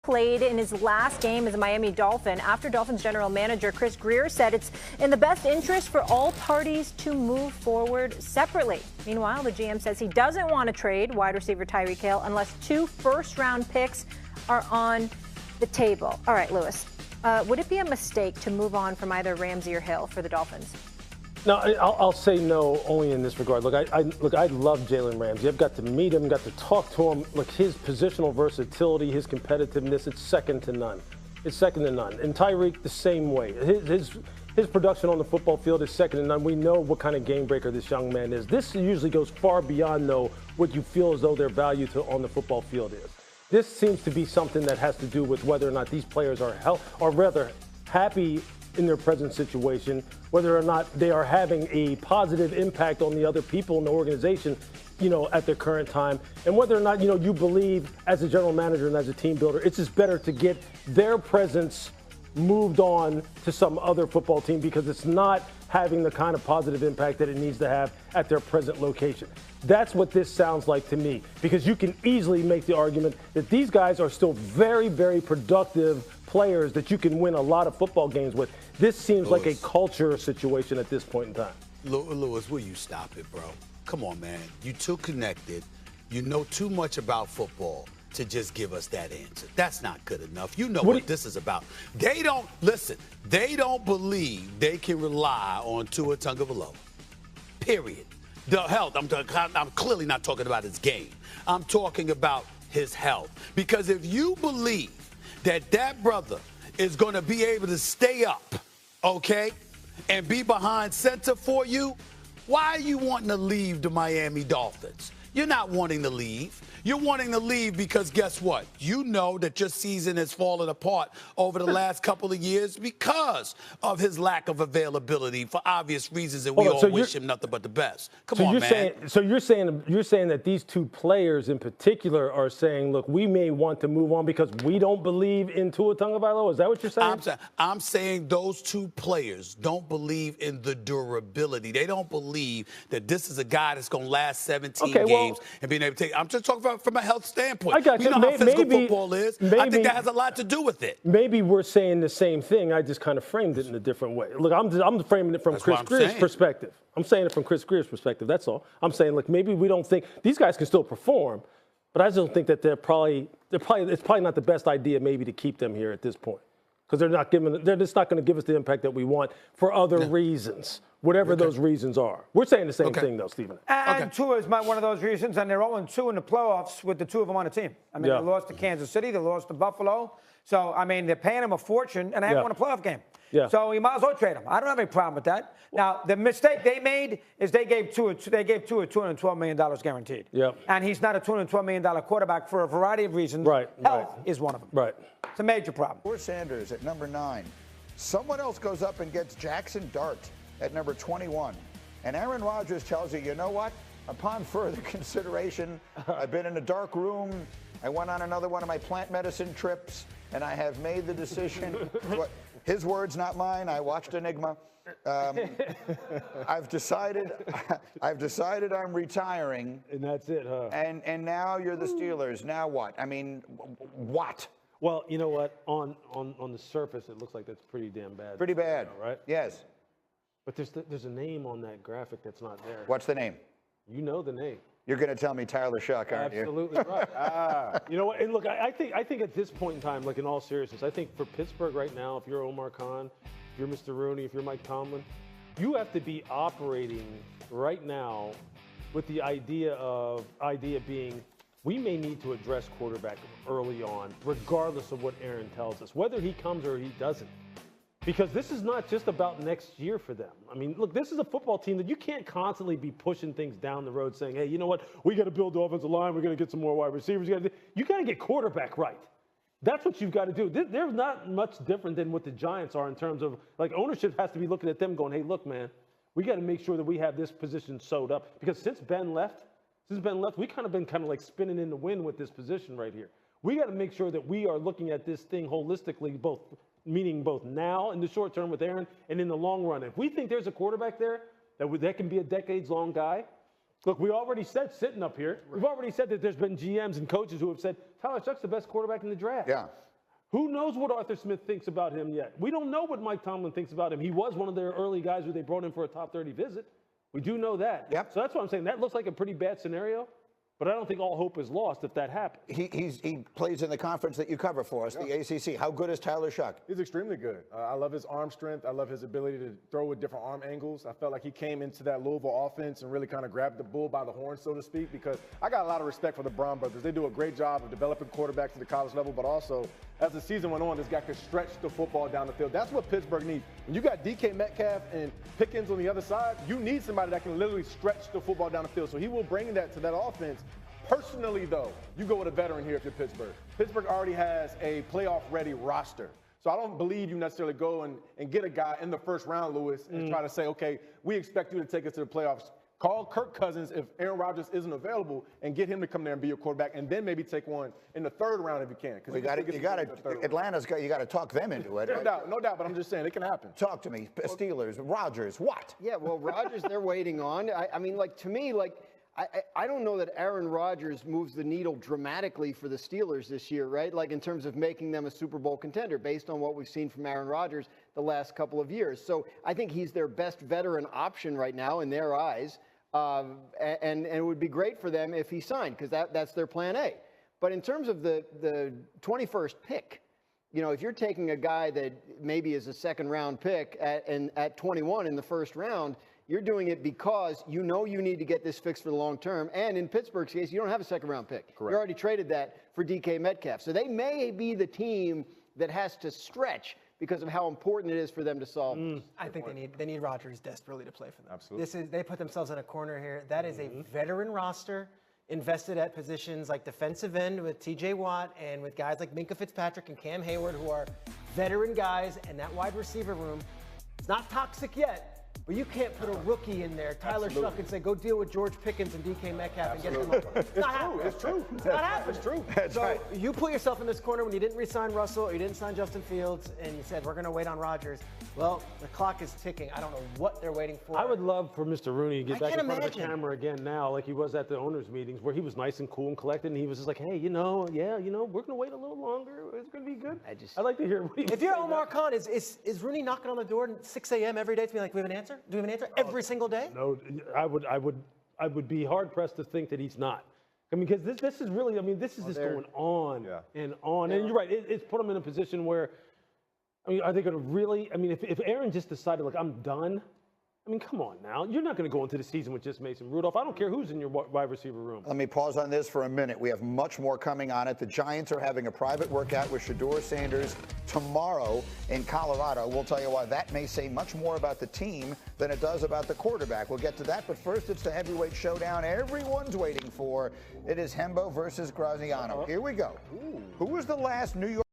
Played in his last game as a Miami Dolphin after Dolphins general manager Chris Grier said it's in the best interest for all parties to move forward separately. Meanwhile, the GM says he doesn't want to trade wide receiver Tyreek Hill unless 2 first-round picks are on the table. All right, Lewis, would it be a mistake to move on from either Ramsey or Hill for the Dolphins? No, I'll say no only in this regard. Look, I love Jalen Ramsey. I've got to meet him, got to talk to him. Look, his positional versatility, his competitiveness, it's second to none. It's second to none. And Tyreek, the same way. His production on the football field is second to none. We know what kind of game breaker this young man is. This usually goes far beyond, though, what you feel as though their value on the football field is. This seems to be something that has to do with whether or not these players are happy in their present situation, whether or not they are having a positive impact on the other people in the organization, at their current time, and whether or not, you believe as a general manager and as a team builder, it's just better to get their presence moved on to some other football team because it's not having the kind of positive impact that it needs to have at their present location. That's what this sounds like to me, because you can easily make the argument that these guys are still very, very productive players that you can win a lot of football games with. This seems like a culture situation at this point in time. Lewis, will you stop it, bro? Come on, man. You're too connected. You know too much about football to just give us that answer. That's not good enough. You know what this is about. They don't believe they can rely on Tua Tagovailoa. Period. The health, I'm clearly not talking about his game. I'm talking about his health. Because if you believe that brother is going to be able to stay up, okay, and be behind center for you, why are you wanting to leave the Miami Dolphins? You're not wanting to leave. You're wanting to leave because guess what? You know that your season has fallen apart over the last couple of years because of his lack of availability for obvious reasons, and we all wish him nothing but the best. Come on, man. So you're saying that these two players in particular are saying, look, we may want to move on because we don't believe in Tua Tagovailoa? Is that what you're saying? I'm saying those two players don't believe in the durability. They don't believe that this is a guy that's going to last 17 games and being able to take. I'm just talking about from a health standpoint. I got you. We know how physical football is. I think that has a lot to do with it. Maybe we're saying the same thing. I just kind of framed it in a different way. Look, I'm framing it from Chris Grier's perspective. I'm saying it from Chris Grier's perspective. That's all. I'm saying, look, maybe we don't think these guys can still perform, but I just don't think that it's probably not the best idea maybe to keep them here at this point because they're just not going to give us the impact that we want for other reasons. Whatever those reasons are. We're saying the same thing, though, Stephen. And Tua is one of those reasons, and they're 0-2 in the playoffs with the two of them on the team. I mean, they lost to Kansas City, they lost to Buffalo. So, I mean, they're paying him a fortune, and they haven't won a playoff game. Yeah. So you might as well trade him. I don't have any problem with that. Now, the mistake they made is they gave Tua $212 million guaranteed. Yep. And he's not a $212 million quarterback for a variety of reasons. Health is one of them. Right. It's a major problem. Or Sanders at number 9. Someone else goes up and gets Jackson Dart at number 21. And Aaron Rodgers tells you know what? Upon further consideration, I've been in a dark room. I went on another one of my plant medicine trips, and I have made the decision. His words, not mine. I watched Enigma. I've decided I'm retiring. And that's it, huh? And now you're the Steelers. Now what? I mean, what? Well, you know what? On the surface, it looks like that's pretty damn bad. Pretty bad, right? Yes. But there's a name on that graphic that's not there. What's the name? You know the name. You're going to tell me Tyler Shuck, aren't you? Absolutely right. You know what? And look, I think at this point in time, like in all seriousness, I think for Pittsburgh right now, if you're Omar Khan, if you're Mr. Rooney, if you're Mike Tomlin, you have to be operating right now with the idea being we may need to address quarterback early on, regardless of what Aaron tells us, whether he comes or he doesn't. Because this is not just about next year for them. I mean, look, this is a football team that you can't constantly be pushing things down the road saying, hey, you know what? We got to build the offensive line. We're going to get some more wide receivers. You got to get quarterback right. That's what you've got to do. They're not much different than what the Giants are in terms of, like, ownership has to be looking at them going, hey, look, man, we got to make sure that we have this position sewed up. Because since Ben left, we kind of been like spinning in the wind with this position right here. We got to make sure that we are looking at this thing holistically, meaning both now in the short term with Aaron and in the long run. If we think there's a quarterback there that can be a decades-long guy, look, we already said sitting up here, we've already said that there's been GMs and coaches who have said Tyler Shuck's the best quarterback in the draft. Yeah. Who knows what Arthur Smith thinks about him yet? We don't know what Mike Tomlin thinks about him. He was one of their early guys who they brought in for a top 30 visit. We do know that. Yep. So that's what I'm saying. That looks like a pretty bad scenario, but I don't think all hope is lost if that happens. He plays in the conference that you cover for us, the ACC. How good is Tyler Shuck? He's extremely good. I love his arm strength. I love his ability to throw with different arm angles. I felt like he came into that Louisville offense and really kind of grabbed the bull by the horn, so to speak, because I got a lot of respect for the Brown brothers. They do a great job of developing quarterbacks at the college level, but also as the season went on, this guy could stretch the football down the field. That's what Pittsburgh needs. When you got DK Metcalf and Pickens on the other side, you need somebody that can literally stretch the football down the field. So he will bring that to that offense. Personally, though, you go with a veteran here if you're Pittsburgh. Pittsburgh already has a playoff-ready roster. So I don't believe you necessarily go and get a guy in the first round, Lewis, and try to say, okay, we expect you to take us to the playoffs. Call Kirk Cousins if Aaron Rodgers isn't available and get him to come there and be your quarterback, and then maybe take one in the third round if you can. You got to talk them into it. No doubt, but I'm just saying it can happen. Talk to me, Steelers, Rodgers, what? Yeah, well, Rodgers, they're waiting on. I mean, like, to me, like, I don't know that Aaron Rodgers moves the needle dramatically for the Steelers this year, right? Like in terms of making them a Super Bowl contender based on what we've seen from Aaron Rodgers the last couple of years. So I think he's their best veteran option right now in their eyes. And it would be great for them if he signed because that's their plan A. But in terms of the 21st pick, you know, if you're taking a guy that maybe is a second-round pick at 21 in the first round, you're doing it because you know you need to get this fixed for the long term. And in Pittsburgh's case, you don't have a second-round pick. Correct. You already traded that for DK Metcalf. So they may be the team that has to stretch because of how important it is for them to solve this. I think they need Rodgers desperately to play for them. Absolutely. They put themselves in a corner here. That is a veteran roster invested at positions like defensive end with TJ Watt and with guys like Minkah Fitzpatrick and Cam Hayward who are veteran guys, and that wide receiver room, it's not toxic yet. But you can't put a rookie in there, Tyler Shuck, and say, go deal with George Pickens and DK Metcalf and get them up. It's not happening. It's true. It's not happening. It's true. So you put yourself in this corner when you didn't re-sign Russell or you didn't sign Justin Fields and you said, we're going to wait on Rodgers. Well, the clock is ticking. I don't know what they're waiting for. I would love for Mr. Rooney to get back in front of the imagine. camera again now, like he was at the owners' meetings, where he was nice and cool and collected, and he was just like, hey, we're going to wait a little longer. It's going to be good. I'd like to hear what he If you're Omar Khan, is Rooney knocking on the door at 6 a.m. every day to be like, we have an answer? Do we have an answer? Every single day? No, I would be hard pressed to think that he's not. I mean, because this is really, this is just going on and on. And you're right, it's put him in a position where, are they going to really, if Aaron just decided, like, I'm done, come on now. You're not going to go into the season with just Mason Rudolph. I don't care who's in your wide receiver room. Let me pause on this for a minute. We have much more coming on it. The Giants are having a private workout with Shedeur Sanders tomorrow in Colorado. We'll tell you why that may say much more about the team than it does about the quarterback. We'll get to that, but first it's the heavyweight showdown everyone's waiting for. It is Hembo versus Graziano. Here we go. Who was the last New York